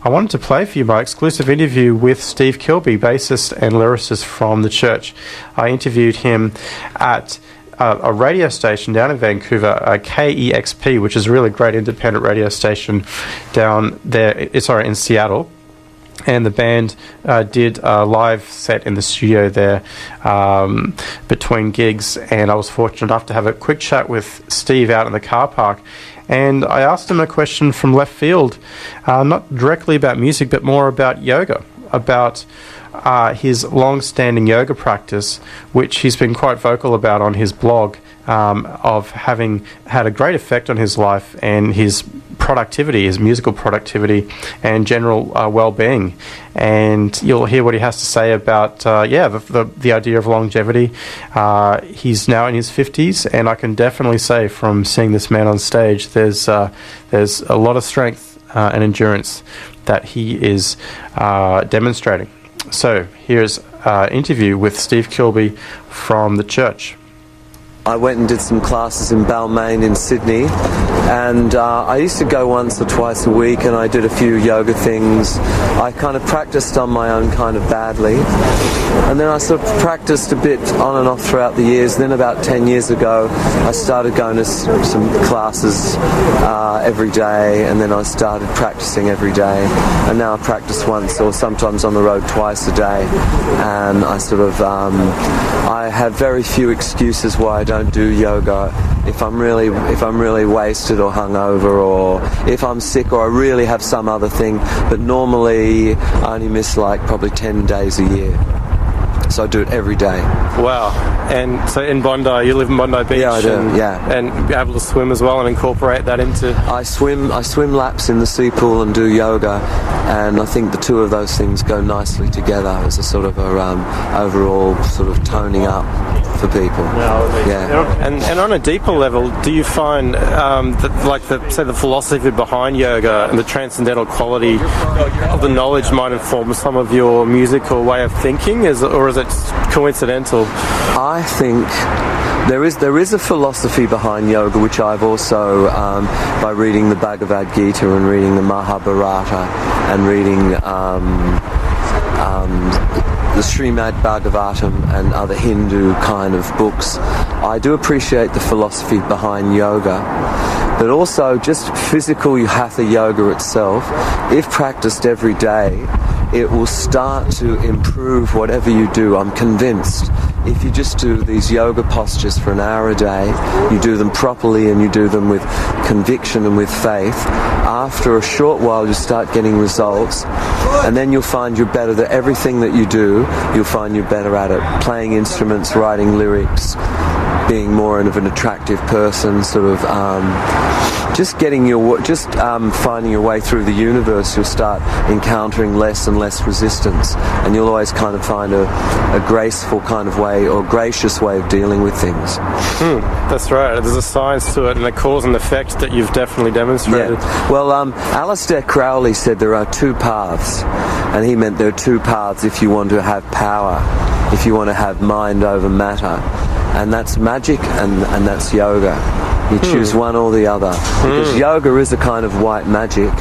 I wanted to play for you my exclusive interview with Steve Kilbey, bassist and lyricist from The Church. I interviewed him at a radio station down in Vancouver, KEXP, which is a really great independent radio station down there, in Seattle. And the band did a live set in the studio there between gigs, and I was fortunate enough to have a quick chat with Steve out in the car park. And I asked him a question from left field, not directly about music, but more about yoga, about his long-standing yoga practice, which he's been quite vocal about on his blog, of having had a great effect on his life and his productivity, his musical productivity and general well-being. And you'll hear what he has to say about the idea of longevity. He's now in his 50s, and I can definitely say from seeing this man on stage, there's a lot of strength and endurance that he is demonstrating. So here's an interview with Steve Kilbey from The Church. I went and did some classes in Balmain in Sydney, and I used to go once or twice a week, and I did a few yoga things. I kind of practiced on my own kind of badly, and then I sort of practiced a bit on and off throughout the years. Then about 10 years ago I started going to some classes every day, and then I started practicing every day, and now I practice once or sometimes on the road twice a day. And I sort of I have very few excuses why I don't do yoga. If I'm really wasted or hungover, or if I'm sick, or I really have some other thing, but normally I only miss like probably 10 days a year. So I do it every day. Wow. And so in Bondi, you live in Bondi Beach? Yeah, I do, And be able to swim as well and incorporate that into... I swim laps in the sea pool and do yoga, and I think the two of those things go nicely together as a sort of overall sort of toning up for people. Yeah. And on a deeper level, do you find the philosophy behind yoga and the transcendental quality of the knowledge might inform some of your music or way of thinking, or is it coincidental? I think there is a philosophy behind yoga, which I've also, by reading the Bhagavad Gita and reading the Mahabharata and reading the Srimad Bhagavatam and other Hindu kind of books, I do appreciate the philosophy behind yoga. But also just physical hatha yoga itself, if practiced every day, it will start to improve whatever you do. I'm convinced. If you just do these yoga postures for an hour a day, you do them properly and you do them with conviction and with faith, after a short while you start getting results, and then you'll find you're better at everything that you do. You'll find you're better at it. Playing instruments, writing lyrics, being more of an attractive person, sort of just finding your way through the universe. You'll start encountering less and less resistance, and you'll always kind of find a graceful kind of way, or gracious way of dealing with things. That's right. There's a science to it, and a cause and effect that you've definitely demonstrated. Yeah. Well, Aleister Crowley said there are two paths, and he meant there are two paths if you want to have power, if you want to have mind over matter, and that's magic and that's yoga. You choose one or the other, because yoga is a kind of white magic.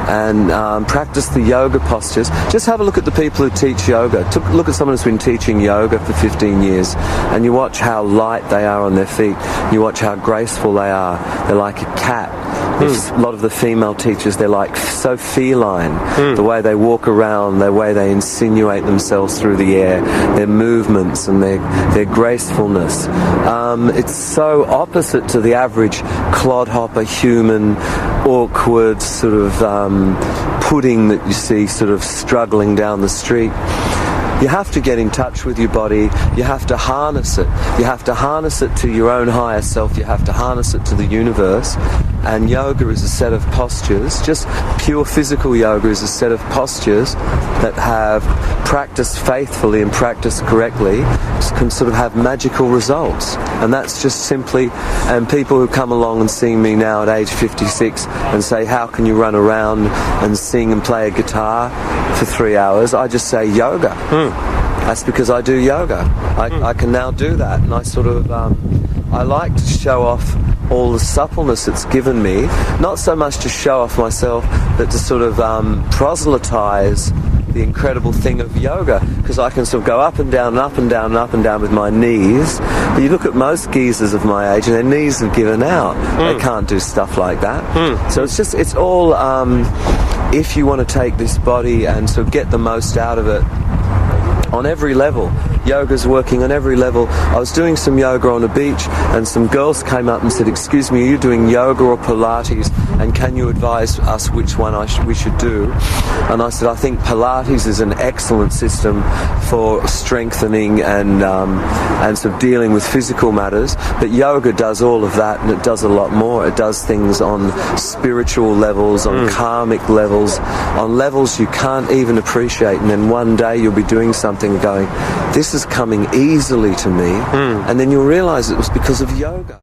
And practice the yoga postures. Just have a look at the people who teach yoga. Look at someone who's been teaching yoga for 15 years, and you watch how light they are on their feet. You watch how graceful they are. They're like a cat. A lot of the female teachers, they're like so feline. The way they walk around, the way they insinuate themselves through the air, their movements and their gracefulness. It's so opposite to the average clodhopper, human, awkward sort of pudding that you see sort of struggling down the street. You have to get in touch with your body. You have to harness it. You have to harness it to your own higher self. You have to harness it to the universe. And yoga is a set of postures. Just pure physical yoga is a set of postures that have practiced faithfully and practiced correctly, can sort of have magical results. And that's just simply, and people who come along and see me now at age 56 and say, how can you run around and sing and play a guitar for 3 hours? I just say yoga. That's because I do yoga. I can now do that, and I sort of I like to show off all the suppleness it's given me, not so much to show off myself, but to sort of proselytize the incredible thing of yoga, because I can sort of go up and down and up and down and up and down with my knees. But you look at most geezers of my age and their knees have given out. They can't do stuff like that. So it's all if you want to take this body and sort of get the most out of it on every level. Yoga's working on every level. I was doing some yoga on a beach and some girls came up and said, "Excuse me, are you doing yoga or Pilates? And can you advise us which one we should do?" And I said, "I think Pilates is an excellent system for strengthening and sort of dealing with physical matters, but yoga does all of that and it does a lot more. It does things on spiritual levels, on karmic levels, on levels you can't even appreciate, and then one day you'll be doing something and going, this is coming easily to me, and then you'll realize it was because of yoga."